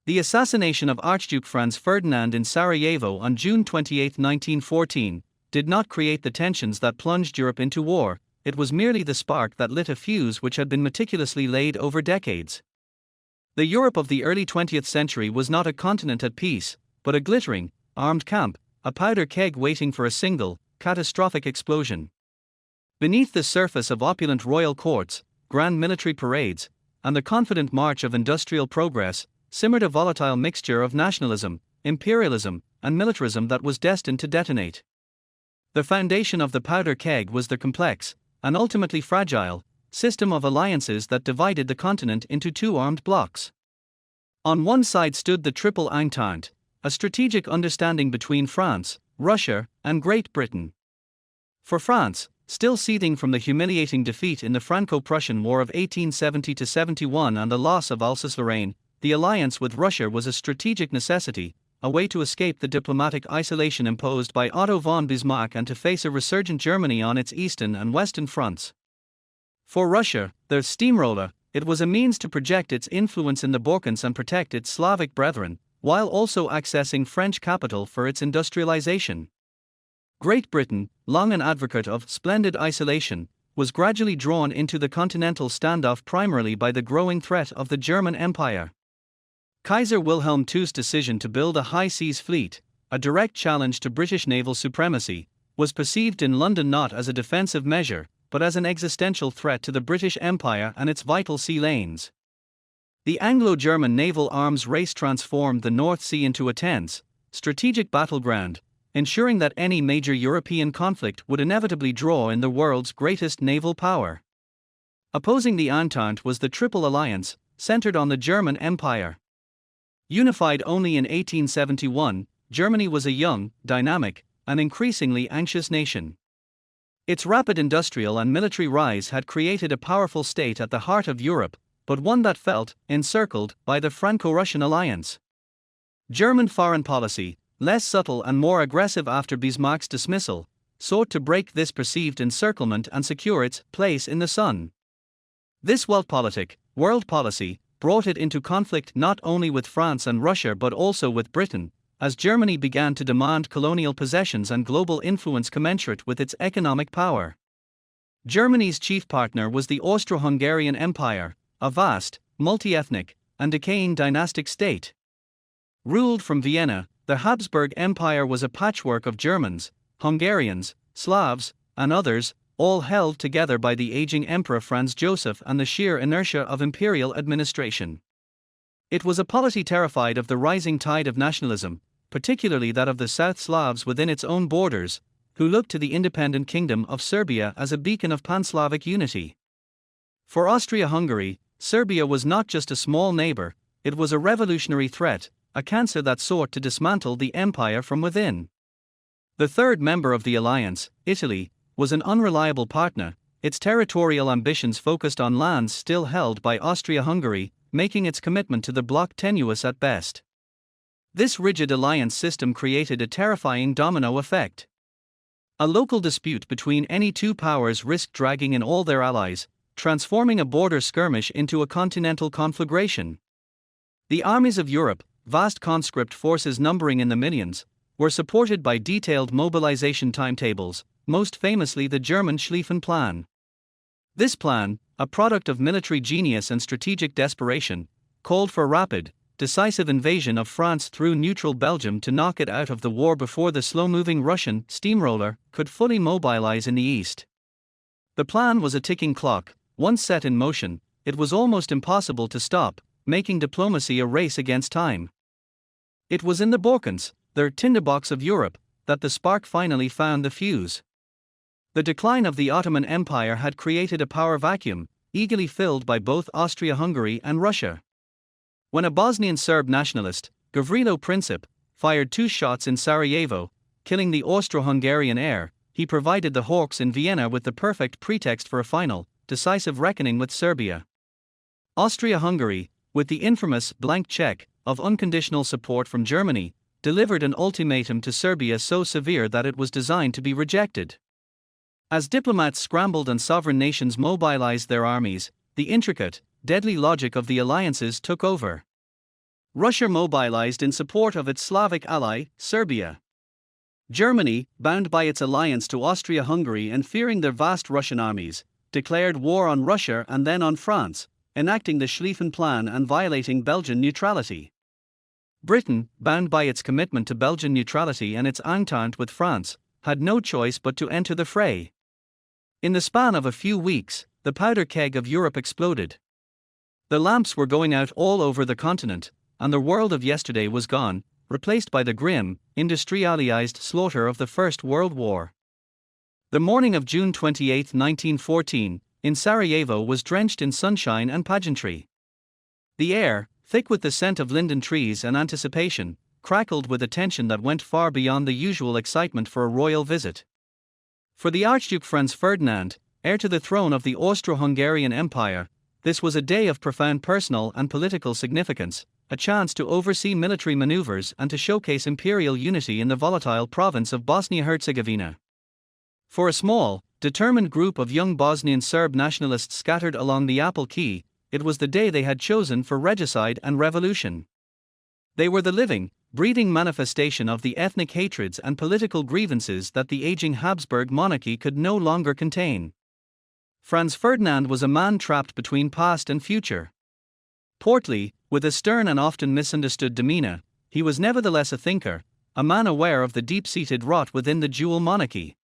The assassination of Archduke Franz Ferdinand in Sarajevo on June 28, 1914, did not create the tensions that plunged Europe into war. It was merely the spark that lit a fuse which had been meticulously laid over decades. The Europe of the early 20th century was not a continent at peace, but a glittering, armed camp, a powder keg waiting for a single, catastrophic explosion. Beneath the surface of opulent royal courts, grand military parades, and the confident march of industrial progress, simmered a volatile mixture of nationalism, imperialism, and militarism that was destined to detonate. The foundation of the powder keg was the complex, and ultimately fragile, system of alliances that divided the continent into two armed blocs. On one side stood the Triple Entente, a strategic understanding between France, Russia, and Great Britain. For France, still seething from the humiliating defeat in the Franco-Prussian War of 1870-71 and the loss of Alsace-Lorraine, the alliance with Russia was a strategic necessity, a way to escape the diplomatic isolation imposed by Otto von Bismarck and to face a resurgent Germany on its eastern and western fronts. For Russia, the steamroller, it was a means to project its influence in the Balkans and protect its Slavic brethren, while also accessing French capital for its industrialization. Great Britain, long an advocate of splendid isolation, was gradually drawn into the continental standoff primarily by the growing threat of the German Empire. Kaiser Wilhelm II's decision to build a high seas fleet, a direct challenge to British naval supremacy, was perceived in London not as a defensive measure, but as an existential threat to the British Empire and its vital sea lanes. The Anglo-German naval arms race transformed the North Sea into a tense, strategic battleground, ensuring that any major European conflict would inevitably draw in the world's greatest naval power. Opposing the Entente was the Triple Alliance, centered on the German Empire. Unified only in 1871, Germany was a young, dynamic, and increasingly anxious nation. Its rapid industrial and military rise had created a powerful state at the heart of Europe, but one that felt encircled by the Franco-Russian alliance. German foreign policy, less subtle and more aggressive after Bismarck's dismissal, sought to break this perceived encirclement and secure its place in the sun. This Weltpolitik, world policy, brought it into conflict not only with France and Russia but also with Britain, as Germany began to demand colonial possessions and global influence commensurate with its economic power. Germany's chief partner was the Austro-Hungarian Empire, a vast, multi-ethnic, and decaying dynastic state. Ruled from Vienna, the Habsburg Empire was a patchwork of Germans, Hungarians, Slavs, and others, all held together by the aging Emperor Franz Joseph and the sheer inertia of imperial administration. It was a polity terrified of the rising tide of nationalism, particularly that of the South Slavs within its own borders, who looked to the independent kingdom of Serbia as a beacon of pan-Slavic unity. For Austria-Hungary, Serbia was not just a small neighbor, it was a revolutionary threat, a cancer that sought to dismantle the empire from within. The third member of the alliance, Italy, was an unreliable partner, its territorial ambitions focused on lands still held by Austria-Hungary, making its commitment to the bloc tenuous at best. This rigid alliance system created a terrifying domino effect. A local dispute between any two powers risked dragging in all their allies, transforming a border skirmish into a continental conflagration. The armies of Europe, vast conscript forces numbering in the millions, were supported by detailed mobilization timetables, most famously the German Schlieffen Plan. This plan, a product of military genius and strategic desperation, called for rapid, decisive invasion of France through neutral Belgium to knock it out of the war before the slow-moving Russian steamroller could fully mobilize in the east. The plan was a ticking clock. Once set in motion, it was almost impossible to stop, making diplomacy a race against time. It was in the Balkans, the tinderbox of Europe, that the spark finally found the fuse. The decline of the Ottoman Empire had created a power vacuum, eagerly filled by both Austria-Hungary and Russia. When a Bosnian Serb nationalist, Gavrilo Princip, fired 2 shots in Sarajevo, killing the Austro-Hungarian heir, he provided the hawks in Vienna with the perfect pretext for a final, decisive reckoning with Serbia. Austria-Hungary, with the infamous blank check of unconditional support from Germany, delivered an ultimatum to Serbia so severe that it was designed to be rejected. As diplomats scrambled and sovereign nations mobilized their armies, the intricate, deadly logic of the alliances took over. Russia mobilized in support of its Slavic ally, Serbia. Germany, bound by its alliance to Austria-Hungary and fearing their vast Russian armies, declared war on Russia and then on France, enacting the Schlieffen Plan and violating Belgian neutrality. Britain, bound by its commitment to Belgian neutrality and its entente with France, had no choice but to enter the fray. In the span of a few weeks, the powder keg of Europe exploded. The lamps were going out all over the continent, and the world of yesterday was gone, replaced by the grim, industrialized slaughter of the First World War. The morning of June 28, 1914, in Sarajevo was drenched in sunshine and pageantry. The air, thick with the scent of linden trees and anticipation, crackled with a tension that went far beyond the usual excitement for a royal visit. For the Archduke Franz Ferdinand, heir to the throne of the Austro-Hungarian Empire, this was a day of profound personal and political significance, a chance to oversee military maneuvers and to showcase imperial unity in the volatile province of Bosnia-Herzegovina. For a small, determined group of young Bosnian Serb nationalists scattered along the Apple Quay, it was the day they had chosen for regicide and revolution. They were the living, breathing manifestation of the ethnic hatreds and political grievances that the aging Habsburg monarchy could no longer contain. Franz Ferdinand was a man trapped between past and future. Portly, with a stern and often misunderstood demeanor, he was nevertheless a thinker, a man aware of the deep-seated rot within the dual monarchy.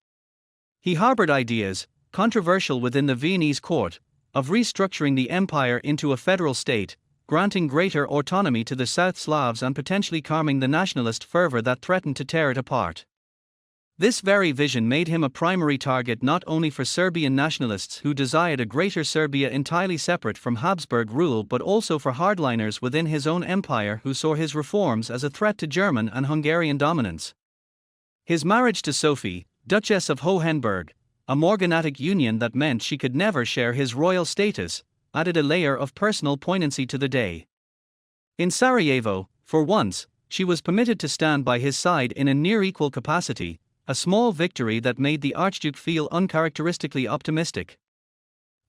He harbored ideas, controversial within the Viennese court, of restructuring the empire into a federal state, granting greater autonomy to the South Slavs and potentially calming the nationalist fervor that threatened to tear it apart. This very vision made him a primary target not only for Serbian nationalists who desired a greater Serbia entirely separate from Habsburg rule but also for hardliners within his own empire who saw his reforms as a threat to German and Hungarian dominance. His marriage to Sophie, Duchess of Hohenberg, a morganatic union that meant she could never share his royal status, added a layer of personal poignancy to the day. In Sarajevo, for once, she was permitted to stand by his side in a near-equal capacity, a small victory that made the Archduke feel uncharacteristically optimistic.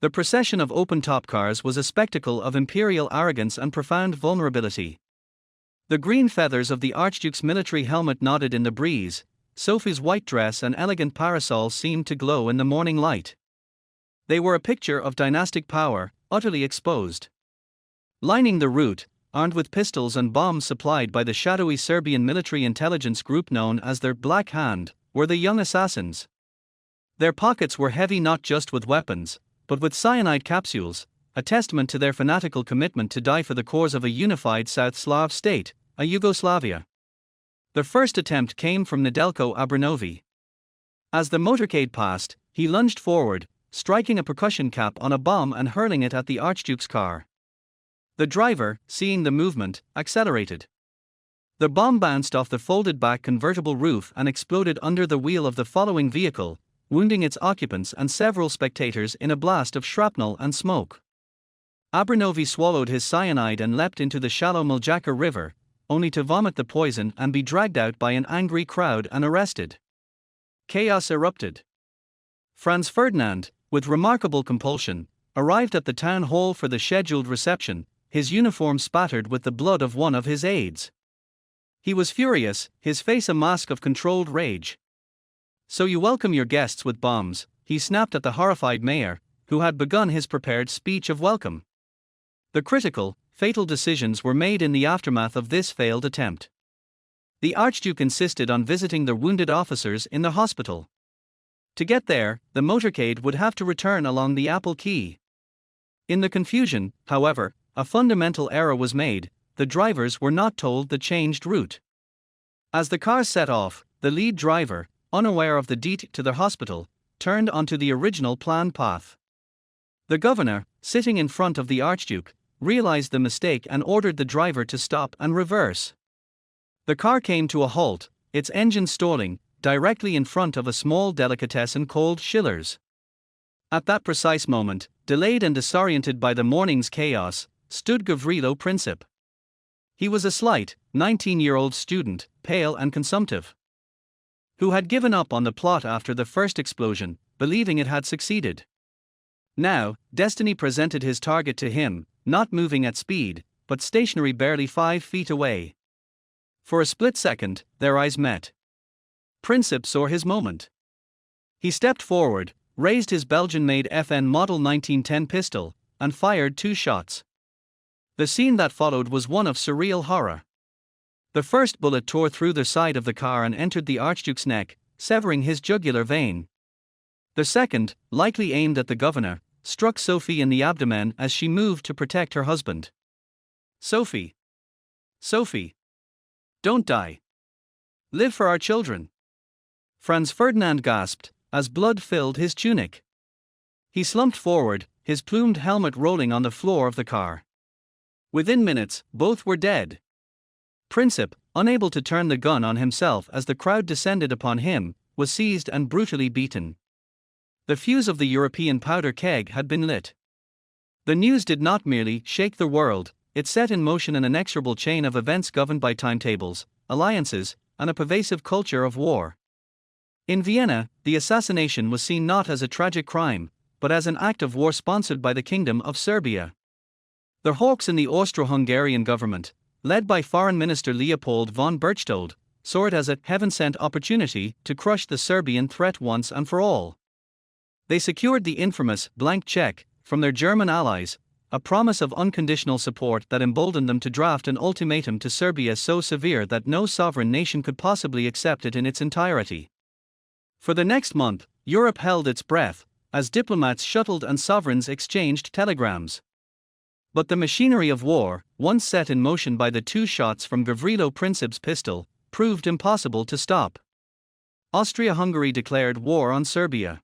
The procession of open-top cars was a spectacle of imperial arrogance and profound vulnerability. The green feathers of the Archduke's military helmet nodded in the breeze. Sophie's white dress and elegant parasol seemed to glow in the morning light. They were a picture of dynastic power, utterly exposed. Lining the route, armed with pistols and bombs supplied by the shadowy Serbian military intelligence group known as their Black Hand, were the young assassins. Their pockets were heavy not just with weapons, but with cyanide capsules, a testament to their fanatical commitment to die for the cause of a unified South Slav state, a Yugoslavia. The first attempt came from Nedeljko Abranovi. As the motorcade passed, he lunged forward, striking a percussion cap on a bomb and hurling it at the Archduke's car. The driver, seeing the movement, accelerated. The bomb bounced off the folded-back convertible roof and exploded under the wheel of the following vehicle, wounding its occupants and several spectators in a blast of shrapnel and smoke. Abranovi swallowed his cyanide and leapt into the shallow Miljacka River, only to vomit the poison and be dragged out by an angry crowd and arrested. Chaos erupted. Franz Ferdinand, with remarkable compulsion, arrived at the town hall for the scheduled reception, his uniform spattered with the blood of one of his aides. He was furious, his face a mask of controlled rage. "So you welcome your guests with bombs," he snapped at the horrified mayor, who had begun his prepared speech of welcome. The critical, fatal decisions were made in the aftermath of this failed attempt. The Archduke insisted on visiting the wounded officers in the hospital. To get there, the motorcade would have to return along the Apple Quay. In the confusion, however, a fundamental error was made: the drivers were not told the changed route. As the cars set off, the lead driver, unaware of the detour to the hospital, turned onto the original planned path. The governor, sitting in front of the Archduke, realized the mistake and ordered the driver to stop and reverse. The car came to a halt, its engine stalling, directly in front of a small delicatessen called Schiller's. At that precise moment, delayed and disoriented by the morning's chaos, stood Gavrilo Princip. He was a slight, 19-year-old student, pale and consumptive, who had given up on the plot after the first explosion, believing it had succeeded. Now, destiny presented his target to him, not moving at speed, but stationary barely 5 feet away. For a split second, their eyes met. Princip saw his moment. He stepped forward, raised his Belgian-made FN Model 1910 pistol, and fired 2 shots. The scene that followed was one of surreal horror. The first bullet tore through the side of the car and entered the Archduke's neck, severing his jugular vein. The second, likely aimed at the governor, struck Sophie in the abdomen as she moved to protect her husband. Sophie! Sophie! Don't die! Live for our children! Franz Ferdinand gasped, as blood filled his tunic. He slumped forward, his plumed helmet rolling on the floor of the car. Within minutes, both were dead. Princip, unable to turn the gun on himself as the crowd descended upon him, was seized and brutally beaten. The fuse of the European powder keg had been lit. The news did not merely shake the world, it set in motion an inexorable chain of events governed by timetables, alliances, and a pervasive culture of war. In Vienna, the assassination was seen not as a tragic crime, but as an act of war sponsored by the Kingdom of Serbia. The hawks in the Austro-Hungarian government, led by Foreign Minister Leopold von Berchtold, saw it as a heaven-sent opportunity to crush the Serbian threat once and for all. They secured the infamous blank check from their German allies, a promise of unconditional support that emboldened them to draft an ultimatum to Serbia so severe that no sovereign nation could possibly accept it in its entirety. For the next month, Europe held its breath, as diplomats shuttled and sovereigns exchanged telegrams. But the machinery of war, once set in motion by the 2 shots from Gavrilo Princip's pistol, proved impossible to stop. Austria-Hungary declared war on Serbia.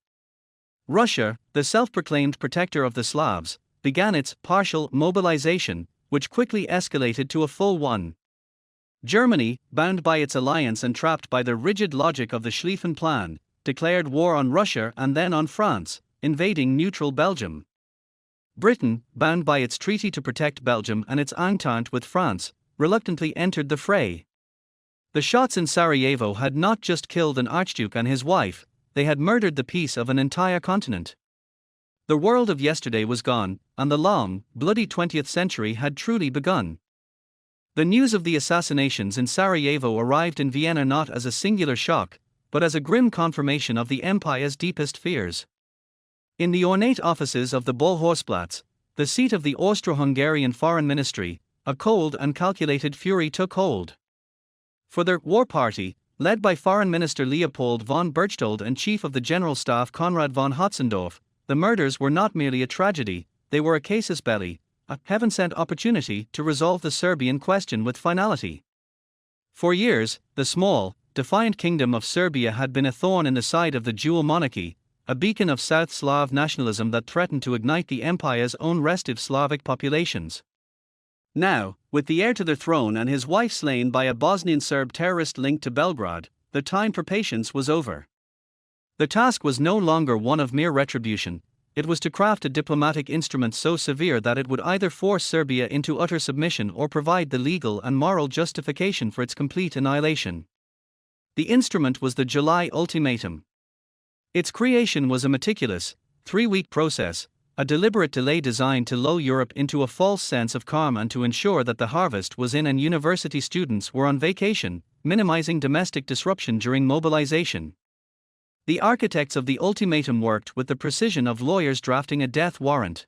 Russia, the self-proclaimed protector of the Slavs, began its partial mobilization, which quickly escalated to a full one. Germany, bound by its alliance and trapped by the rigid logic of the Schlieffen Plan, declared war on Russia and then on France, invading neutral Belgium. Britain, bound by its treaty to protect Belgium and its entente with France, reluctantly entered the fray. The shots in Sarajevo had not just killed an archduke and his wife, they had murdered the peace of an entire continent. The world of yesterday was gone, and the long, bloody 20th century had truly begun. The news of the assassinations in Sarajevo arrived in Vienna not as a singular shock, but as a grim confirmation of the empire's deepest fears. In the ornate offices of the Bolhorsplatz, the seat of the Austro-Hungarian Foreign Ministry, a cold and calculated fury took hold. For their war party, led by Foreign Minister Leopold von Berchtold and Chief of the General Staff Konrad von Hotzendorf, the murders were not merely a tragedy, they were a casus belli, a heaven-sent opportunity to resolve the Serbian question with finality. For years, the small, defiant kingdom of Serbia had been a thorn in the side of the dual monarchy, a beacon of South Slav nationalism that threatened to ignite the empire's own restive Slavic populations. Now, with the heir to the throne and his wife slain by a Bosnian Serb terrorist linked to Belgrade, the time for patience was over. The task was no longer one of mere retribution, it was to craft a diplomatic instrument so severe that it would either force Serbia into utter submission or provide the legal and moral justification for its complete annihilation. The instrument was the July ultimatum. Its creation was a meticulous, 3-week process, a deliberate delay designed to lull Europe into a false sense of calm and to ensure that the harvest was in and university students were on vacation, minimizing domestic disruption during mobilization. The architects of the ultimatum worked with the precision of lawyers drafting a death warrant.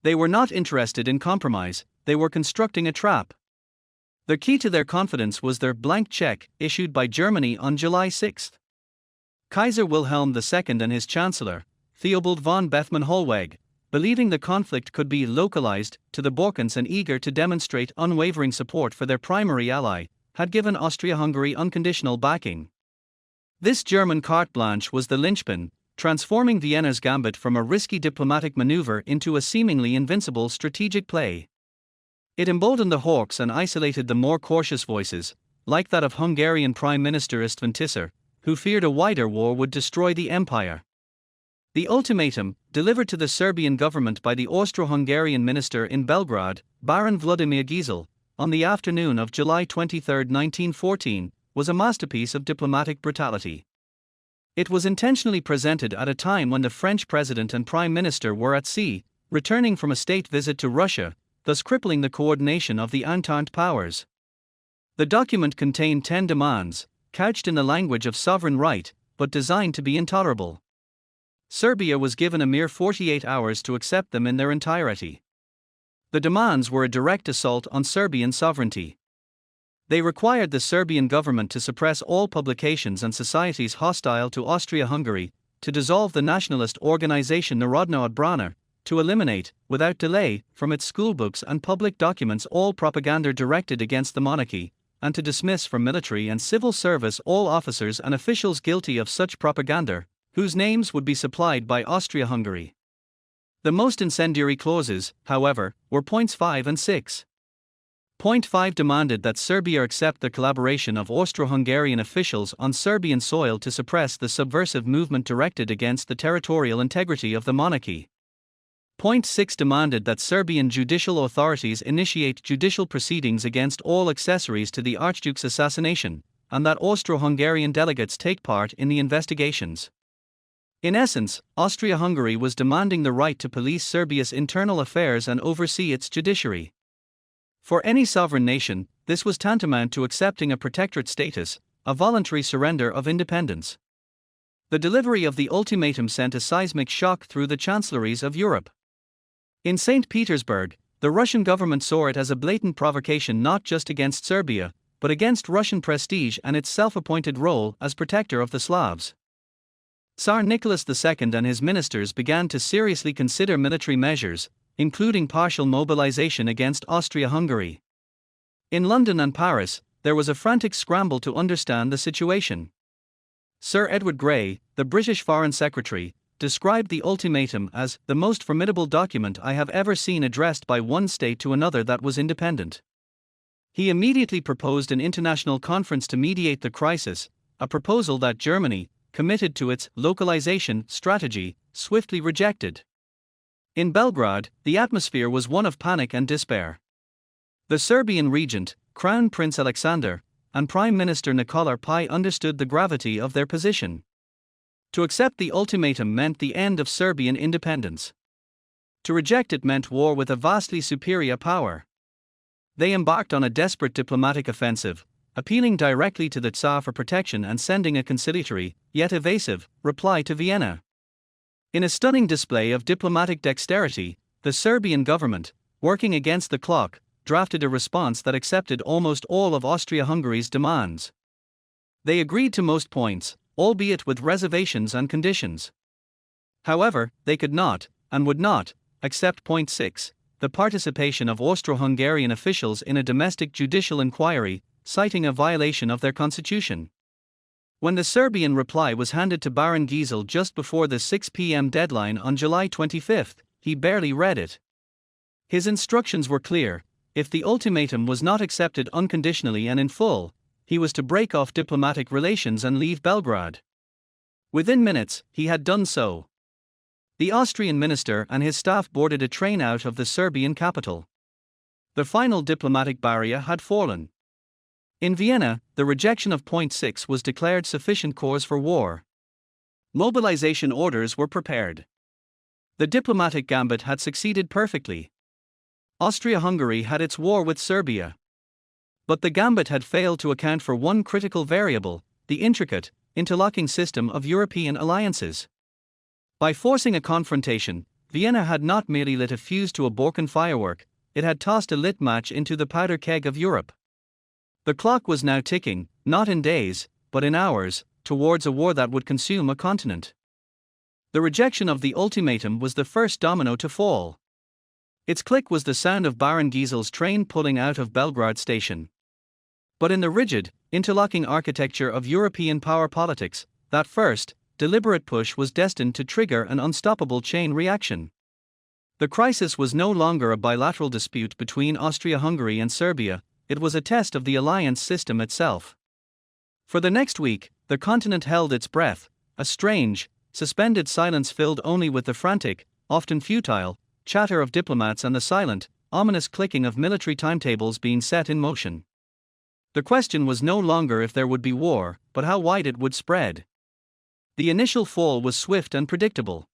They were not interested in compromise, they were constructing a trap. The key to their confidence was their blank check, issued by Germany on July 6. Kaiser Wilhelm II and his chancellor, Theobald von Bethmann-Hollweg, believing the conflict could be localized to the Balkans and eager to demonstrate unwavering support for their primary ally, had given Austria-Hungary unconditional backing. This German carte blanche was the linchpin, transforming Vienna's gambit from a risky diplomatic maneuver into a seemingly invincible strategic play. It emboldened the hawks and isolated the more cautious voices, like that of Hungarian Prime Minister István Tisza, who feared a wider war would destroy the empire. The ultimatum, delivered to the Serbian government by the Austro-Hungarian minister in Belgrade, Baron Vladimir Gizel, on the afternoon of July 23, 1914, was a masterpiece of diplomatic brutality. It was intentionally presented at a time when the French president and prime minister were at sea, returning from a state visit to Russia, thus crippling the coordination of the Entente powers. The document contained 10 demands, couched in the language of sovereign right, but designed to be intolerable. Serbia was given a mere 48 hours to accept them in their entirety. The demands were a direct assault on Serbian sovereignty. They required the Serbian government to suppress all publications and societies hostile to Austria-Hungary, to dissolve the nationalist organization Narodna Odbrana, to eliminate, without delay, from its schoolbooks and public documents all propaganda directed against the monarchy, and to dismiss from military and civil service all officers and officials guilty of such propaganda, whose names would be supplied by Austria-Hungary. The most incendiary clauses, however, were points 5 and 6. Point 5 demanded that Serbia accept the collaboration of Austro-Hungarian officials on Serbian soil to suppress the subversive movement directed against the territorial integrity of the monarchy. Point 6 demanded that Serbian judicial authorities initiate judicial proceedings against all accessories to the Archduke's assassination, and that Austro-Hungarian delegates take part in the investigations. In essence, Austria-Hungary was demanding the right to police Serbia's internal affairs and oversee its judiciary. For any sovereign nation, this was tantamount to accepting a protectorate status, a voluntary surrender of independence. The delivery of the ultimatum sent a seismic shock through the chancelleries of Europe. In St. Petersburg, the Russian government saw it as a blatant provocation not just against Serbia, but against Russian prestige and its self-appointed role as protector of the Slavs. Tsar Nicholas II and his ministers began to seriously consider military measures, including partial mobilization against Austria-Hungary. In London and Paris, there was a frantic scramble to understand the situation. Sir Edward Grey, the British Foreign Secretary, described the ultimatum as the most formidable document I have ever seen addressed by one state to another that was independent. He immediately proposed an international conference to mediate the crisis, a proposal that Germany, committed to its localization strategy, swiftly rejected. In Belgrade, the atmosphere was one of panic and despair. The Serbian regent, Crown Prince Alexander, and Prime Minister Nikola Pi understood the gravity of their position. To accept the ultimatum meant the end of Serbian independence. To reject it meant war with a vastly superior power. They embarked on a desperate diplomatic offensive, appealing directly to the Tsar for protection and sending a conciliatory, yet evasive, reply to Vienna. In a stunning display of diplomatic dexterity, the Serbian government, working against the clock, drafted a response that accepted almost all of Austria-Hungary's demands. They agreed to most points, albeit with reservations and conditions. However, they could not, and would not, accept point 6, the participation of Austro-Hungarian officials in a domestic judicial inquiry, citing a violation of their constitution. When the Serbian reply was handed to Baron Giesel just before the 6 p.m. deadline on July 25, he barely read it. His instructions were clear: if the ultimatum was not accepted unconditionally and in full, he was to break off diplomatic relations and leave Belgrade. Within minutes, he had done so. The Austrian minister and his staff boarded a train out of the Serbian capital. The final diplomatic barrier had fallen. In Vienna, the rejection of point 6 was declared sufficient cause for war. Mobilization orders were prepared. The diplomatic gambit had succeeded perfectly. Austria-Hungary had its war with Serbia. But the gambit had failed to account for one critical variable: the intricate, interlocking system of European alliances. By forcing a confrontation, Vienna had not merely lit a fuse to a Balkan firework, it had tossed a lit match into the powder keg of Europe. The clock was now ticking, not in days, but in hours, towards a war that would consume a continent. The rejection of the ultimatum was the first domino to fall. Its click was the sound of Baron Giesel's train pulling out of Belgrade station. But in the rigid, interlocking architecture of European power politics, that first, deliberate push was destined to trigger an unstoppable chain reaction. The crisis was no longer a bilateral dispute between Austria-Hungary and Serbia, it was a test of the alliance system itself. For the next week, the continent held its breath, a strange, suspended silence filled only with the frantic, often futile, chatter of diplomats and the silent, ominous clicking of military timetables being set in motion. The question was no longer if there would be war, but how wide it would spread. The initial fall was swift and predictable.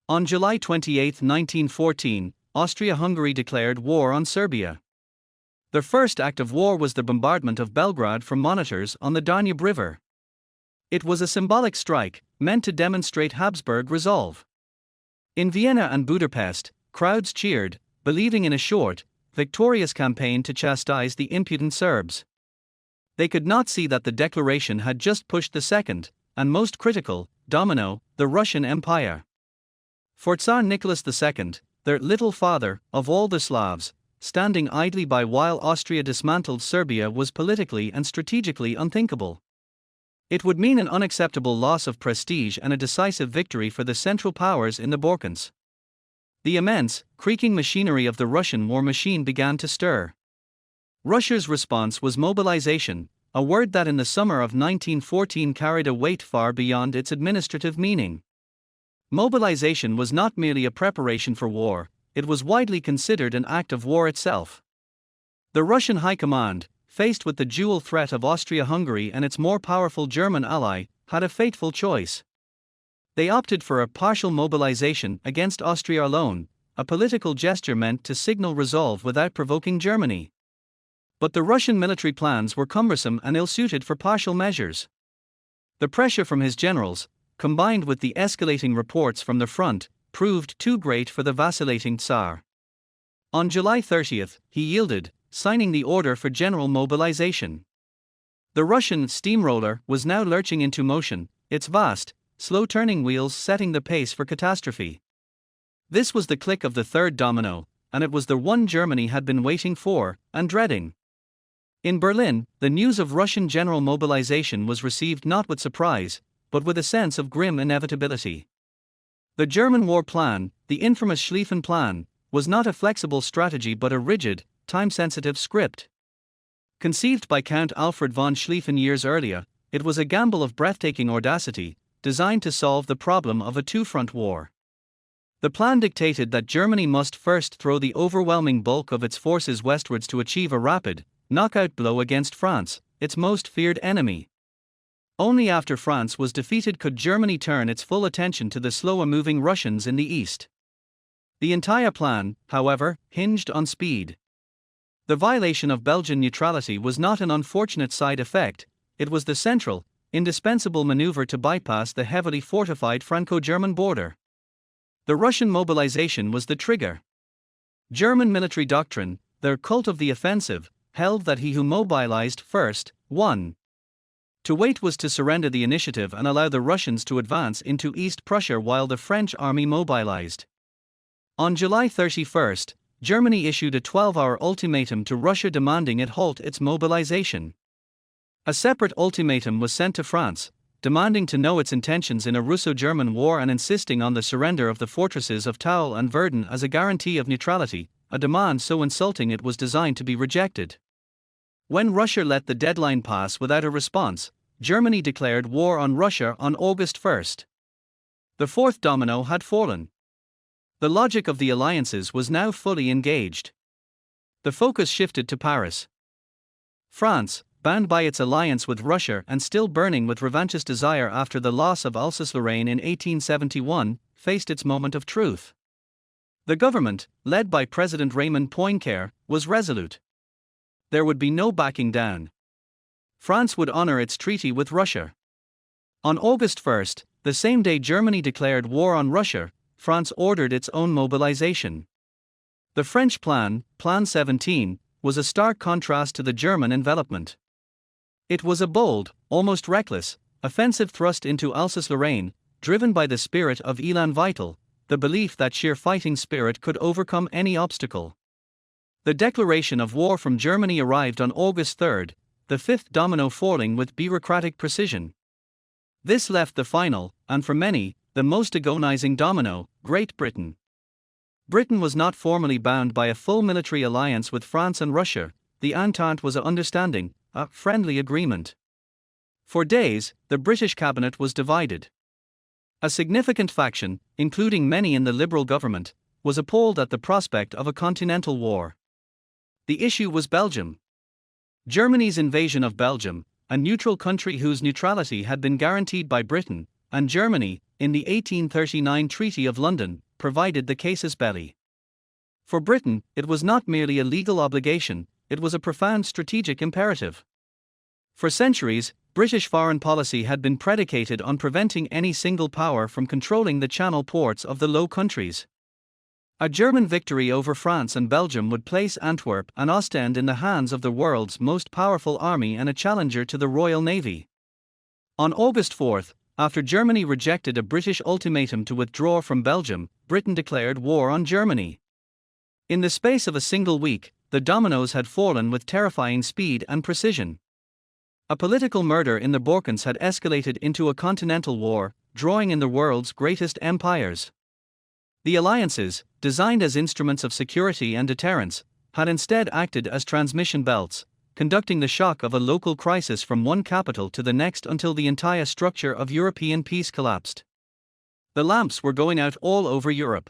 On July 28, 1914, Austria-Hungary declared war on Serbia. Their first act of war was the bombardment of Belgrade from monitors on the Danube River. It was a symbolic strike, meant to demonstrate Habsburg resolve. In Vienna and Budapest, crowds cheered, believing in a short, victorious campaign to chastise the impudent Serbs. They could not see that the declaration had just pushed the second, and most critical, domino, the Russian Empire. For Tsar Nicholas II, their little father, of all the Slavs, standing idly by while Austria dismantled Serbia was politically and strategically unthinkable. It would mean an unacceptable loss of prestige and a decisive victory for the Central Powers in the Balkans. The immense, creaking machinery of the Russian war machine began to stir. Russia's response was mobilization, a word that in the summer of 1914 carried a weight far beyond its administrative meaning. Mobilization was not merely a preparation for war, it was widely considered an act of war itself. The Russian High Command, faced with the dual threat of Austria-Hungary and its more powerful German ally, had a fateful choice. They opted for a partial mobilization against Austria alone, a political gesture meant to signal resolve without provoking Germany. But the Russian military plans were cumbersome and ill-suited for partial measures. The pressure from his generals, combined with the escalating reports from the front, proved too great for the vacillating Tsar. On July 30, he yielded, signing the order for general mobilization. The Russian steamroller was now lurching into motion, its vast, slow-turning wheels setting the pace for catastrophe. This was the click of the third domino, and it was the one Germany had been waiting for, and dreading. In Berlin, the news of Russian general mobilization was received not with surprise, but with a sense of grim inevitability. The German war plan, the infamous Schlieffen Plan, was not a flexible strategy but a rigid, time-sensitive script. Conceived by Count Alfred von Schlieffen years earlier, it was a gamble of breathtaking audacity, designed to solve the problem of a two-front war. The plan dictated that Germany must first throw the overwhelming bulk of its forces westwards to achieve a rapid, knockout blow against France, its most feared enemy. Only after France was defeated could Germany turn its full attention to the slower-moving Russians in the east. The entire plan, however, hinged on speed. The violation of Belgian neutrality was not an unfortunate side effect, it was the central, indispensable maneuver to bypass the heavily fortified Franco-German border. The Russian mobilization was the trigger. German military doctrine, their cult of the offensive, held that he who mobilized first, won. To wait was to surrender the initiative and allow the Russians to advance into East Prussia while the French army mobilized. On July 31, Germany issued a 12-hour ultimatum to Russia demanding it halt its mobilization. A separate ultimatum was sent to France, demanding to know its intentions in a Russo-German war and insisting on the surrender of the fortresses of Toul and Verdun as a guarantee of neutrality, a demand so insulting it was designed to be rejected. When Russia let the deadline pass without a response, Germany declared war on Russia on August 1. The fourth domino had fallen. The logic of the alliances was now fully engaged. The focus shifted to Paris. France, bound by its alliance with Russia and still burning with revanchist desire after the loss of Alsace-Lorraine in 1871, faced its moment of truth. The government, led by President Raymond Poincaré, was resolute. There would be no backing down. France would honor its treaty with Russia. On August 1, the same day Germany declared war on Russia, France ordered its own mobilization. The French plan, Plan 17, was a stark contrast to the German envelopment. It was a bold, almost reckless, offensive thrust into Alsace-Lorraine, driven by the spirit of Elan Vital, the belief that sheer fighting spirit could overcome any obstacle. The declaration of war from Germany arrived on August 3, the fifth domino falling with bureaucratic precision. This left the final, and for many, the most agonizing domino, Great Britain. Britain was not formally bound by a full military alliance with France and Russia, the Entente was an understanding, a friendly agreement. For days, the British cabinet was divided. A significant faction, including many in the Liberal government, was appalled at the prospect of a continental war. The issue was Belgium. Germany's invasion of Belgium, a neutral country whose neutrality had been guaranteed by Britain, and Germany, in the 1839 Treaty of London, provided the casus belli. For Britain, it was not merely a legal obligation, it was a profound strategic imperative. For centuries, British foreign policy had been predicated on preventing any single power from controlling the channel ports of the Low Countries. A German victory over France and Belgium would place Antwerp and Ostend in the hands of the world's most powerful army and a challenger to the Royal Navy. On August 4, after Germany rejected a British ultimatum to withdraw from Belgium, Britain declared war on Germany. In the space of a single week, the dominoes had fallen with terrifying speed and precision. A political murder in the Balkans had escalated into a continental war, drawing in the world's greatest empires. The alliances, designed as instruments of security and deterrence, had instead acted as transmission belts, conducting the shock of a local crisis from one capital to the next until the entire structure of European peace collapsed. The lamps were going out all over Europe.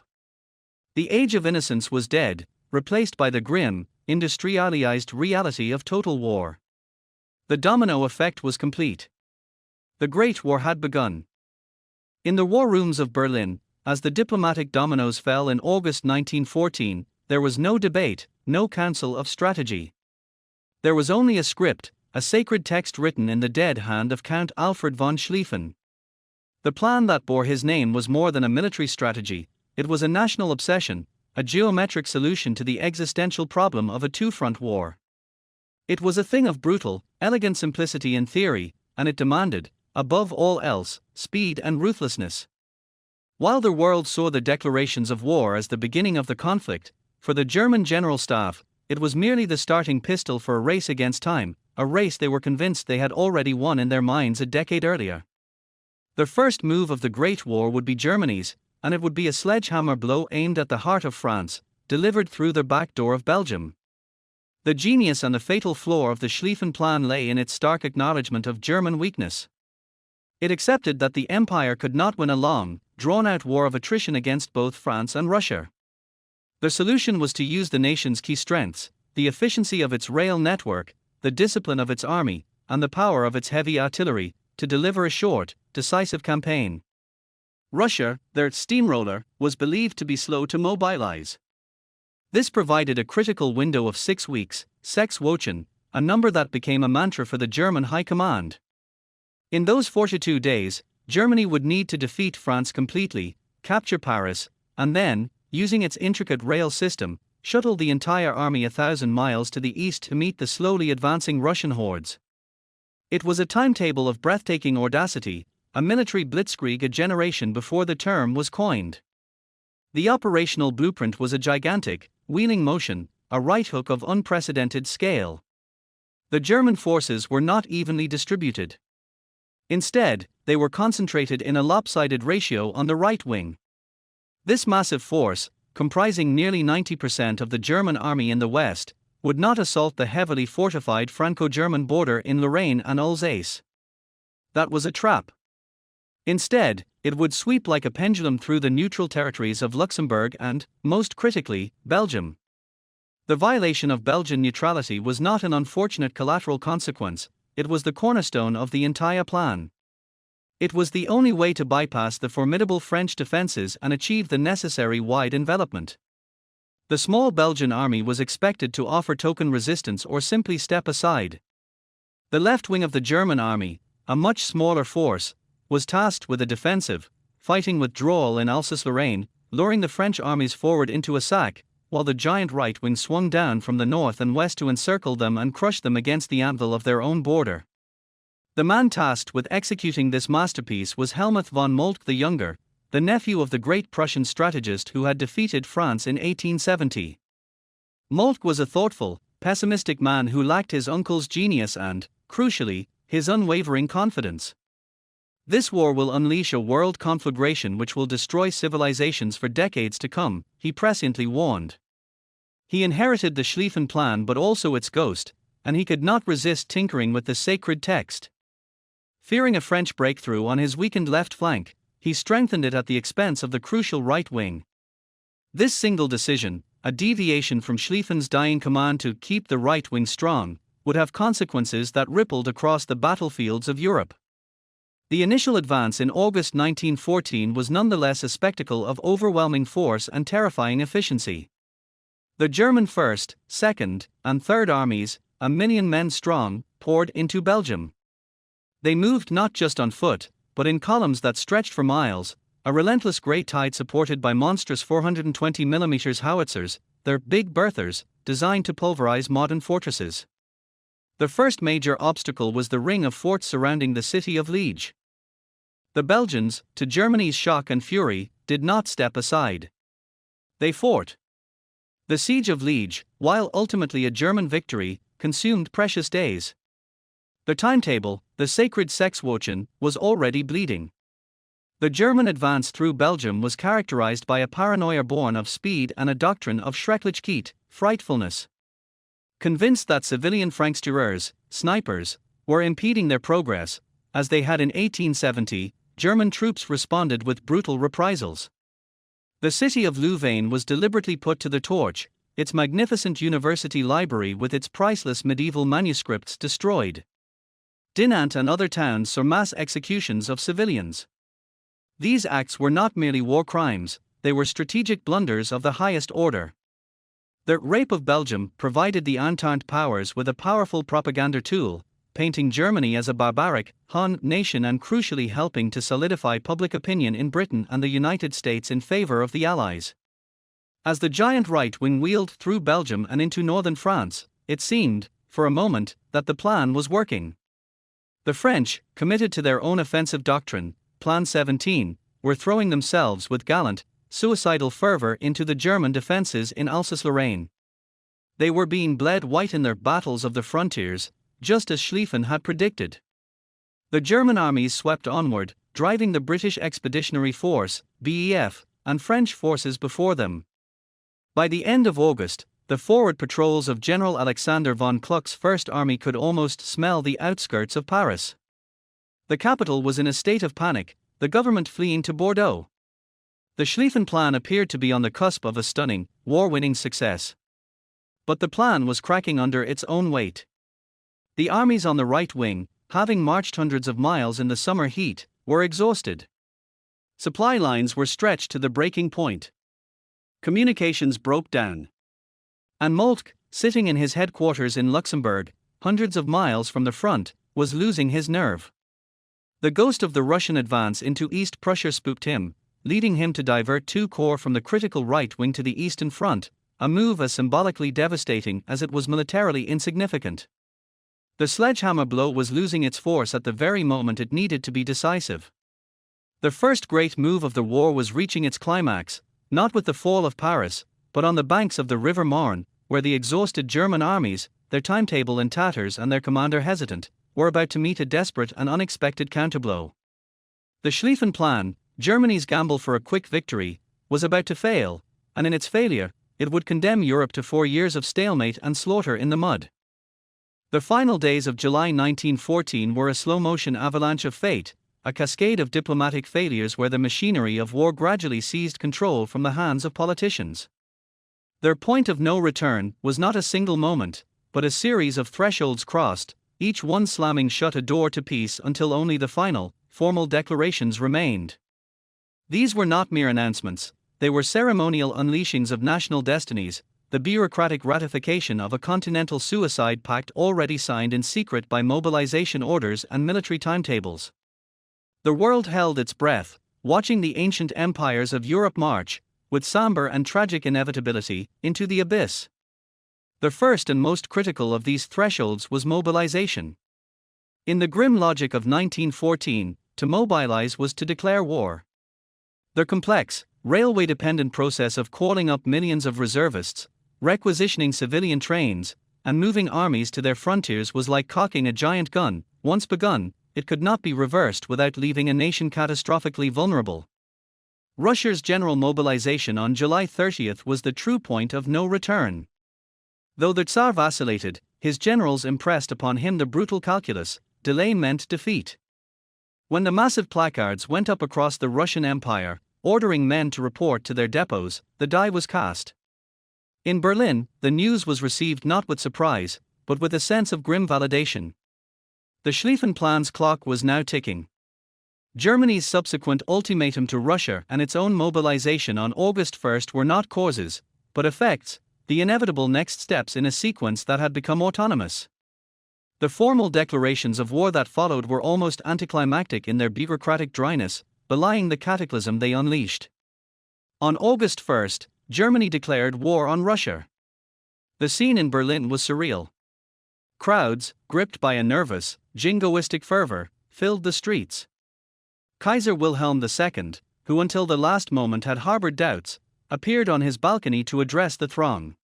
The age of innocence was dead, replaced by the grim, industrialized reality of total war. The domino effect was complete. The Great War had begun. In the war rooms of Berlin, as the diplomatic dominoes fell in August 1914, there was no debate, no council of strategy. There was only a script, a sacred text written in the dead hand of Count Alfred von Schlieffen. The plan that bore his name was more than a military strategy, it was a national obsession, a geometric solution to the existential problem of a two-front war. It was a thing of brutal, elegant simplicity in theory, and it demanded, above all else, speed and ruthlessness. While the world saw the declarations of war as the beginning of the conflict, for the German General Staff, it was merely the starting pistol for a race against time, a race they were convinced they had already won in their minds a decade earlier. The first move of the Great War would be Germany's, and it would be a sledgehammer blow aimed at the heart of France, delivered through the back door of Belgium. The genius and the fatal flaw of the Schlieffen Plan lay in its stark acknowledgement of German weakness. It accepted that the empire could not win a long, drawn-out war of attrition against both France and Russia. The solution was to use the nation's key strengths, the efficiency of its rail network, the discipline of its army, and the power of its heavy artillery, to deliver a short, decisive campaign. Russia, their steamroller, was believed to be slow to mobilize. This provided a critical window of 6 weeks, 6 Wochen, a number that became a mantra for the German high command. In those 42 days, Germany would need to defeat France completely, capture Paris, and then, using its intricate rail system, shuttle the entire army 1,000 miles to the east to meet the slowly advancing Russian hordes. It was a timetable of breathtaking audacity, a military blitzkrieg a generation before the term was coined. The operational blueprint was a gigantic, wheeling motion, a right hook of unprecedented scale. The German forces were not evenly distributed. Instead, they were concentrated in a lopsided ratio on the right wing. This massive force, comprising nearly 90% of the German army in the west, would not assault the heavily fortified Franco-German border in Lorraine and Alsace. That was a trap. Instead, it would sweep like a pendulum through the neutral territories of Luxembourg and, most critically, Belgium. The violation of Belgian neutrality was not an unfortunate collateral consequence, it was the cornerstone of the entire plan. It was the only way to bypass the formidable French defenses and achieve the necessary wide envelopment. The small Belgian army was expected to offer token resistance or simply step aside. The left wing of the German army, a much smaller force, was tasked with a defensive, fighting withdrawal in Alsace-Lorraine, luring the French armies forward into a sack, while the giant right wing swung down from the north and west to encircle them and crush them against the anvil of their own border. The man tasked with executing this masterpiece was Helmuth von Moltke the Younger, the nephew of the great Prussian strategist who had defeated France in 1870. Moltke was a thoughtful, pessimistic man who lacked his uncle's genius and, crucially, his unwavering confidence. This war will unleash a world conflagration which will destroy civilizations for decades to come, he presciently warned. He inherited the Schlieffen Plan but also its ghost, and he could not resist tinkering with the sacred text. Fearing a French breakthrough on his weakened left flank, he strengthened it at the expense of the crucial right wing. This single decision, a deviation from Schlieffen's dying command to keep the right wing strong, would have consequences that rippled across the battlefields of Europe. The initial advance in August 1914 was nonetheless a spectacle of overwhelming force and terrifying efficiency. The German 1st, 2nd, and 3rd armies, 1,000,000 men strong, poured into Belgium. They moved not just on foot, but in columns that stretched for miles, a relentless grey tide supported by monstrous 420mm howitzers, their Big Berthers, designed to pulverize modern fortresses. The first major obstacle was the ring of forts surrounding the city of Liege. The Belgians, to Germany's shock and fury, did not step aside. They fought. The siege of Liege, while ultimately a German victory, consumed precious days. The timetable, the sacred Sechswochen, was already bleeding. The German advance through Belgium was characterized by a paranoia born of speed and a doctrine of Schrecklichkeit, frightfulness. Convinced that civilian Frankstireurs, snipers, were impeding their progress, as they had in 1870, German troops responded with brutal reprisals. The city of Louvain was deliberately put to the torch, its magnificent university library with its priceless medieval manuscripts destroyed. Dinant and other towns saw mass executions of civilians. These acts were not merely war crimes, they were strategic blunders of the highest order. The rape of Belgium provided the Entente powers with a powerful propaganda tool, painting Germany as a barbaric, Hun nation and crucially helping to solidify public opinion in Britain and the United States in favor of the Allies. As the giant right wing wheeled through Belgium and into northern France, it seemed, for a moment, that the plan was working. The French, committed to their own offensive doctrine, Plan 17, were throwing themselves with gallant, suicidal fervor into the German defenses in Alsace-Lorraine. They were being bled white in their battles of the frontiers, just as Schlieffen had predicted. The German armies swept onward, driving the British Expeditionary Force, BEF, and French forces before them. By the end of August, the forward patrols of General Alexander von Kluck's First Army could almost smell the outskirts of Paris. The capital was in a state of panic, the government fleeing to Bordeaux. The Schlieffen Plan appeared to be on the cusp of a stunning, war-winning success. But the plan was cracking under its own weight. The armies on the right wing, having marched hundreds of miles in the summer heat, were exhausted. Supply lines were stretched to the breaking point. Communications broke down. And Moltke, sitting in his headquarters in Luxembourg, hundreds of miles from the front, was losing his nerve. The ghost of the Russian advance into East Prussia spooked him, leading him to divert two corps from the critical right wing to the eastern front, a move as symbolically devastating as it was militarily insignificant. The sledgehammer blow was losing its force at the very moment it needed to be decisive. The first great move of the war was reaching its climax, not with the fall of Paris, but on the banks of the River Marne, where the exhausted German armies, their timetable in tatters and their commander hesitant, were about to meet a desperate and unexpected counterblow. The Schlieffen Plan, Germany's gamble for a quick victory, was about to fail, and in its failure, it would condemn Europe to 4 years of stalemate and slaughter in the mud. The final days of July 1914 were a slow-motion avalanche of fate, a cascade of diplomatic failures where the machinery of war gradually seized control from the hands of politicians. Their point of no return was not a single moment, but a series of thresholds crossed, each one slamming shut a door to peace until only the final, formal declarations remained. These were not mere announcements, they were ceremonial unleashings of national destinies, the bureaucratic ratification of a continental suicide pact already signed in secret by mobilization orders and military timetables. The world held its breath, watching the ancient empires of Europe march, with somber and tragic inevitability, into the abyss. The first and most critical of these thresholds was mobilization. In the grim logic of 1914, to mobilize was to declare war. The complex, railway-dependent process of calling up millions of reservists, requisitioning civilian trains, and moving armies to their frontiers was like cocking a giant gun. Once begun, it could not be reversed without leaving a nation catastrophically vulnerable. Russia's general mobilization on July 30 was the true point of no return. Though the Tsar vacillated, his generals impressed upon him the brutal calculus: delay meant defeat. When the massive placards went up across the Russian Empire, ordering men to report to their depots, the die was cast. In Berlin, the news was received not with surprise, but with a sense of grim validation. The Schlieffen Plan's clock was now ticking. Germany's subsequent ultimatum to Russia and its own mobilization on August 1 were not causes, but effects, the inevitable next steps in a sequence that had become autonomous. The formal declarations of war that followed were almost anticlimactic in their bureaucratic dryness, belying the cataclysm they unleashed. On August 1, Germany declared war on Russia. The scene in Berlin was surreal. Crowds, gripped by a nervous, jingoistic fervor, filled the streets. Kaiser Wilhelm II, who until the last moment had harbored doubts, appeared on his balcony to address the throng.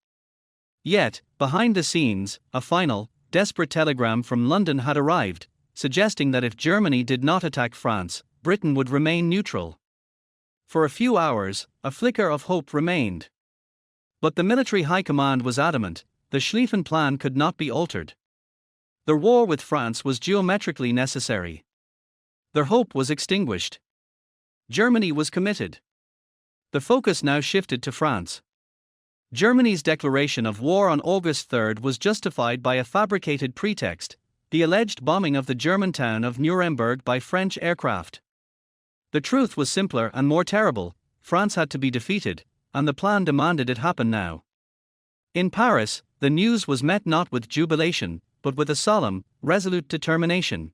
Yet, behind the scenes, a final, desperate telegram from London had arrived, suggesting that if Germany did not attack France, Britain would remain neutral. For a few hours, a flicker of hope remained. But the military high command was adamant: the Schlieffen Plan could not be altered. The war with France was geometrically necessary. Their hope was extinguished. Germany was committed. The focus now shifted to France. Germany's declaration of war on August 3 was justified by a fabricated pretext: the alleged bombing of the German town of Nuremberg by French aircraft. The truth was simpler and more terrible: France had to be defeated, and the plan demanded it happen now. In Paris, the news was met not with jubilation, but with a solemn, resolute determination.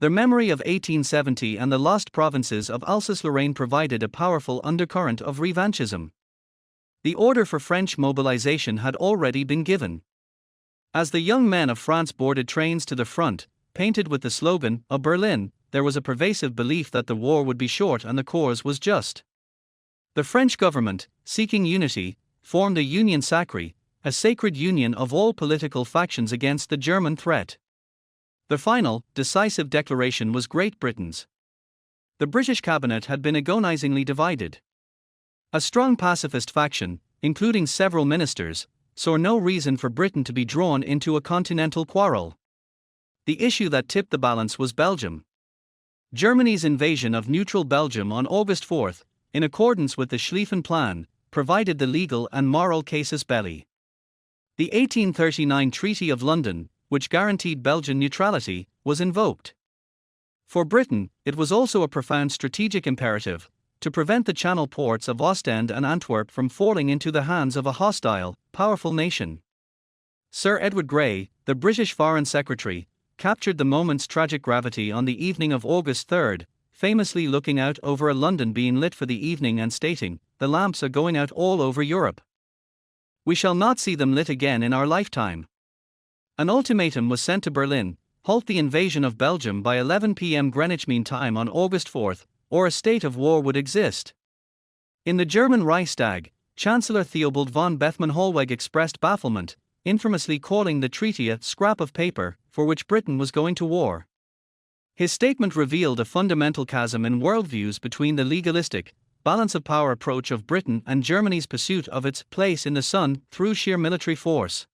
The memory of 1870 and the lost provinces of Alsace-Lorraine provided a powerful undercurrent of revanchism. The order for French mobilization had already been given. As the young men of France boarded trains to the front, painted with the slogan of Berlin, there was a pervasive belief that the war would be short and the cause was just. The French government, seeking unity, formed a union sacrée, a sacred union of all political factions against the German threat. The final, decisive declaration was Great Britain's. The British cabinet had been agonizingly divided. A strong pacifist faction, including several ministers, saw no reason for Britain to be drawn into a continental quarrel. The issue that tipped the balance was Belgium. Germany's invasion of neutral Belgium on August 4, in accordance with the Schlieffen Plan, provided the legal and moral casus belli. The 1839 Treaty of London, which guaranteed Belgian neutrality, was invoked. For Britain, it was also a profound strategic imperative to prevent the Channel ports of Ostend and Antwerp from falling into the hands of a hostile, powerful nation. Sir Edward Grey, the British Foreign Secretary, captured the moment's tragic gravity on the evening of August 3, famously looking out over a London being lit for the evening and stating, "The lamps are going out all over Europe. We shall not see them lit again in our lifetime." An ultimatum was sent to Berlin: halt the invasion of Belgium by 11 p.m. Greenwich Mean Time on August 4, or a state of war would exist. In the German Reichstag, Chancellor Theobald von Bethmann-Hollweg expressed bafflement, infamously calling the treaty a "scrap of paper" for which Britain was going to war. His statement revealed a fundamental chasm in worldviews between the legalistic, balance of power approach of Britain and Germany's pursuit of its place in the sun through sheer military force.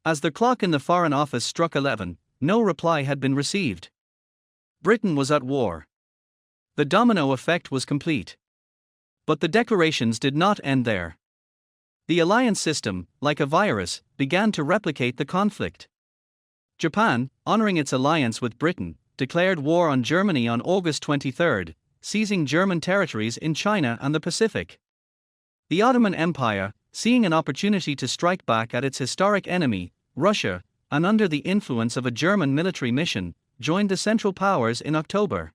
As the clock in the Foreign Office struck 11, no reply had been received. Britain was at war. The domino effect was complete. But the declarations did not end there. The alliance system, like a virus, began to replicate the conflict. Japan, honoring its alliance with Britain, declared war on Germany on August 23, seizing German territories in China and the Pacific. The Ottoman Empire, seeing an opportunity to strike back at its historic enemy, Russia, and under the influence of a German military mission, joined the Central Powers in October.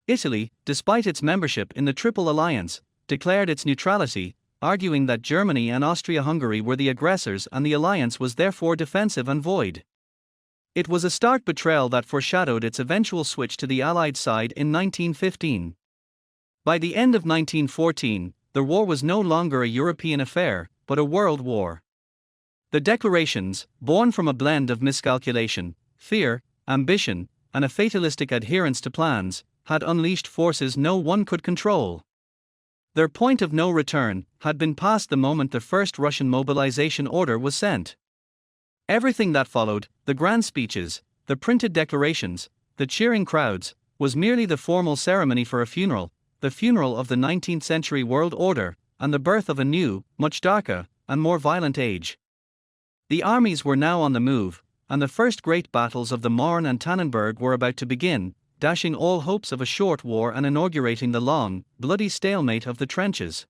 Italy, despite its membership in the Triple Alliance, declared its neutrality, arguing that Germany and Austria-Hungary were the aggressors and the alliance was therefore defensive and void. It was a stark betrayal that foreshadowed its eventual switch to the Allied side in 1915. By the end of 1914, the war was no longer a European affair, but a world war. The declarations, born from a blend of miscalculation, fear, ambition, and a fatalistic adherence to plans, had unleashed forces no one could control. Their point of no return had been passed the moment the first Russian mobilization order was sent. Everything that followed, the grand speeches, the printed declarations, the cheering crowds, was merely the formal ceremony for a funeral, the funeral of the 19th century world order, and the birth of a new, much darker, and more violent age. The armies were now on the move, and the first great battles of the Marne and Tannenberg were about to begin, dashing all hopes of a short war and inaugurating the long, bloody stalemate of the trenches.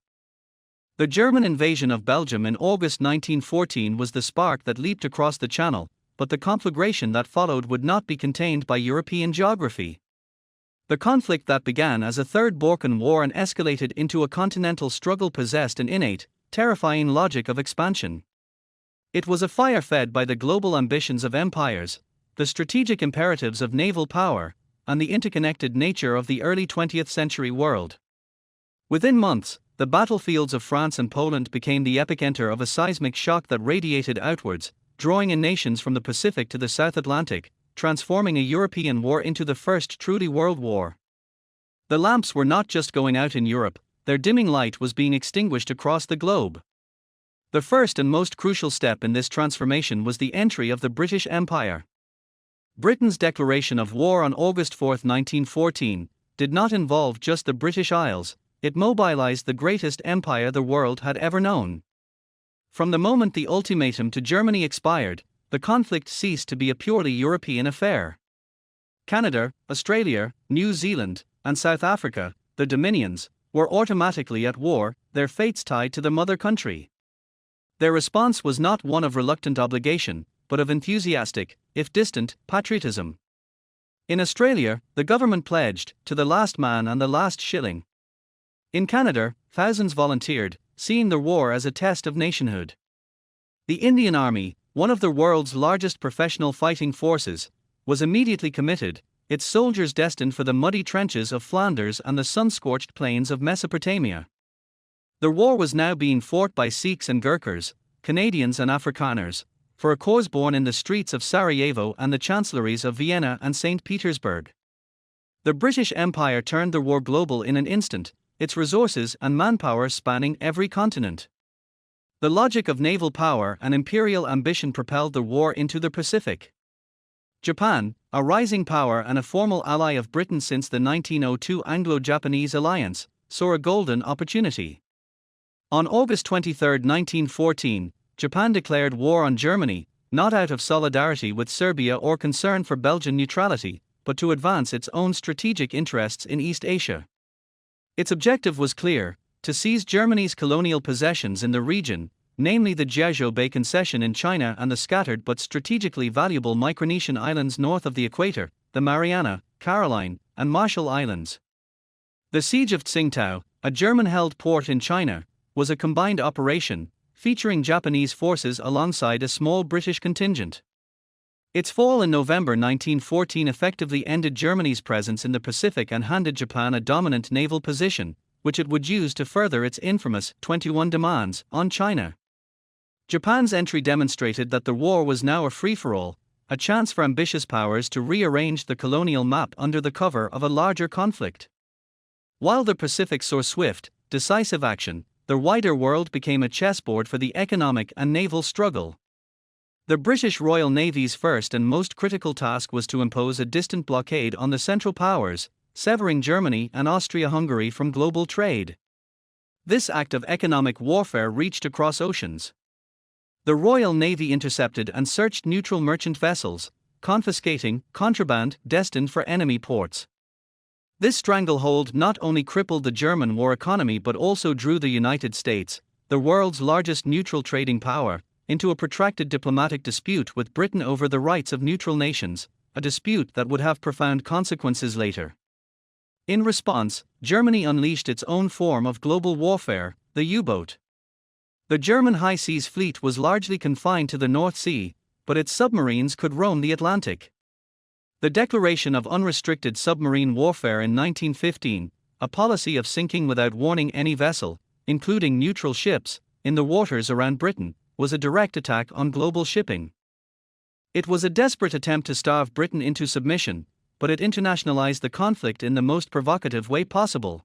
The German invasion of Belgium in August 1914 was the spark that leaped across the Channel, but the conflagration that followed would not be contained by European geography. The conflict that began as a Third Balkan War and escalated into a continental struggle possessed an innate, terrifying logic of expansion. It was a fire fed by the global ambitions of empires, the strategic imperatives of naval power, and the interconnected nature of the early 20th century world. Within months, the battlefields of France and Poland became the epicenter of a seismic shock that radiated outwards, drawing in nations from the Pacific to the South Atlantic, transforming a European war into the first truly world war. The lamps were not just going out in Europe, their dimming light was being extinguished across the globe. The first and most crucial step in this transformation was the entry of the British Empire. Britain's declaration of war on August 4, 1914, did not involve just the British Isles, it mobilized the greatest empire the world had ever known. From the moment the ultimatum to Germany expired, the conflict ceased to be a purely European affair. Canada, Australia, New Zealand, and South Africa, the Dominions, were automatically at war, their fates tied to the mother country. Their response was not one of reluctant obligation, but of enthusiastic, if distant, patriotism. In Australia, the government pledged, to the last man and the last shilling. In Canada, thousands volunteered, seeing the war as a test of nationhood. The Indian Army, one of the world's largest professional fighting forces, was immediately committed, its soldiers destined for the muddy trenches of Flanders and the sun-scorched plains of Mesopotamia. The war was now being fought by Sikhs and Gurkhas, Canadians and Afrikaners, for a cause born in the streets of Sarajevo and the chancelleries of Vienna and St. Petersburg. The British Empire turned the war global in an instant, its resources and manpower spanning every continent. The logic of naval power and imperial ambition propelled the war into the Pacific. Japan, a rising power and a formal ally of Britain since the 1902 Anglo-Japanese alliance, saw a golden opportunity. On August 23, 1914, Japan declared war on Germany, not out of solidarity with Serbia or concern for Belgian neutrality, but to advance its own strategic interests in East Asia. Its objective was clear: to seize Germany's colonial possessions in the region, namely the Jiaozhou Bay concession in China and the scattered but strategically valuable Micronesian islands north of the equator, the Mariana, Caroline, and Marshall Islands. The siege of Tsingtao, a German-held port in China, was a combined operation, featuring Japanese forces alongside a small British contingent. Its fall in November 1914 effectively ended Germany's presence in the Pacific and handed Japan a dominant naval position, which it would use to further its infamous 21 demands on China. Japan's entry demonstrated that the war was now a free-for-all, a chance for ambitious powers to rearrange the colonial map under the cover of a larger conflict. While the Pacific saw swift, decisive action, the wider world became a chessboard for the economic and naval struggle. The British Royal Navy's first and most critical task was to impose a distant blockade on the Central Powers, severing Germany and Austria-Hungary from global trade. This act of economic warfare reached across oceans. The Royal Navy intercepted and searched neutral merchant vessels, confiscating contraband destined for enemy ports. This stranglehold not only crippled the German war economy but also drew the United States, the world's largest neutral trading power, into a protracted diplomatic dispute with Britain over the rights of neutral nations, a dispute that would have profound consequences later. In response, Germany unleashed its own form of global warfare, the U-boat. The German high seas fleet was largely confined to the North Sea, but its submarines could roam the Atlantic. The declaration of unrestricted submarine warfare in 1915, a policy of sinking without warning any vessel, including neutral ships, in the waters around Britain, was a direct attack on global shipping. It was a desperate attempt to starve Britain into submission, but it internationalized the conflict in the most provocative way possible.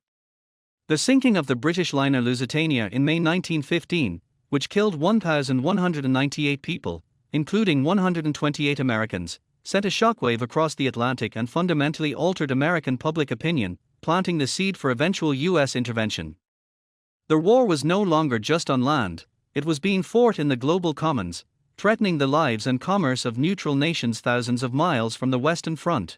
The sinking of the British liner Lusitania in May 1915, which killed 1,198 people, including 128 Americans, sent a shockwave across the Atlantic and fundamentally altered American public opinion, planting the seed for eventual U.S. intervention. The war was no longer just on land, it was being fought in the global commons, threatening the lives and commerce of neutral nations thousands of miles from the Western Front.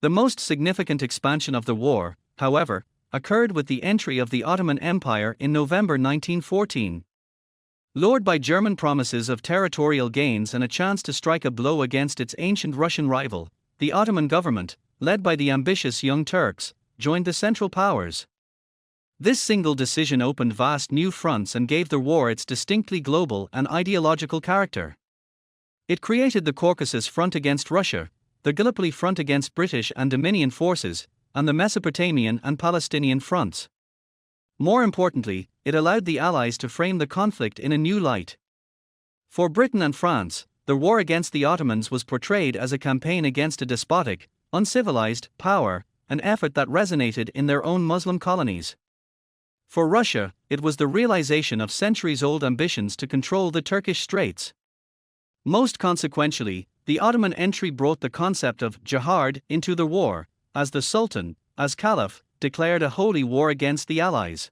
The most significant expansion of the war, however, occurred with the entry of the Ottoman Empire in November 1914. Lured by German promises of territorial gains and a chance to strike a blow against its ancient Russian rival, the Ottoman government, led by the ambitious Young Turks, joined the Central Powers. This single decision opened vast new fronts and gave the war its distinctly global and ideological character. It created the Caucasus Front against Russia, the Gallipoli Front against British and Dominion forces, and the Mesopotamian and Palestinian fronts. More importantly, it allowed the Allies to frame the conflict in a new light. For Britain and France, the war against the Ottomans was portrayed as a campaign against a despotic, uncivilized power, an effort that resonated in their own Muslim colonies. For Russia, it was the realization of centuries-old ambitions to control the Turkish Straits. Most consequentially, the Ottoman entry brought the concept of jihad into the war, as the Sultan, as Caliph, declared a holy war against the Allies.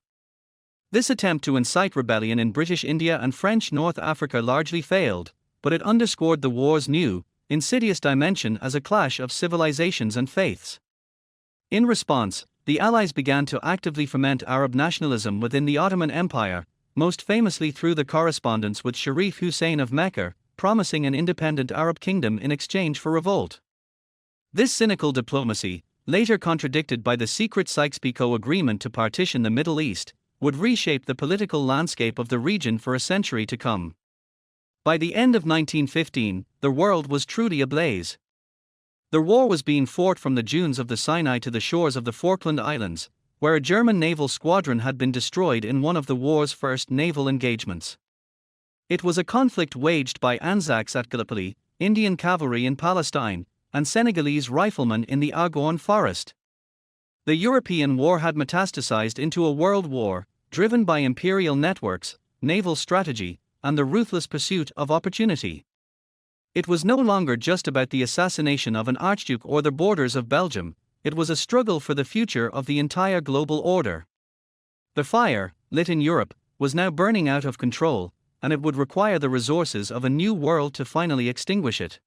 This attempt to incite rebellion in British India and French North Africa largely failed, but it underscored the war's new, insidious dimension as a clash of civilizations and faiths. In response, the Allies began to actively foment Arab nationalism within the Ottoman Empire, most famously through the correspondence with Sharif Hussein of Mecca, promising an independent Arab kingdom in exchange for revolt. This cynical diplomacy, later contradicted by the secret Sykes-Picot Agreement to partition the Middle East, would reshape the political landscape of the region for a century to come. By the end of 1915, the world was truly ablaze. The war was being fought from the dunes of the Sinai to the shores of the Falkland Islands, where a German naval squadron had been destroyed in one of the war's first naval engagements. It was a conflict waged by Anzacs at Gallipoli, Indian cavalry in Palestine, and Senegalese riflemen in the Argonne Forest. The European war had metastasized into a world war, driven by imperial networks, naval strategy, and the ruthless pursuit of opportunity. It was no longer just about the assassination of an archduke or the borders of Belgium, it was a struggle for the future of the entire global order. The fire, lit in Europe, was now burning out of control, and it would require the resources of a new world to finally extinguish it.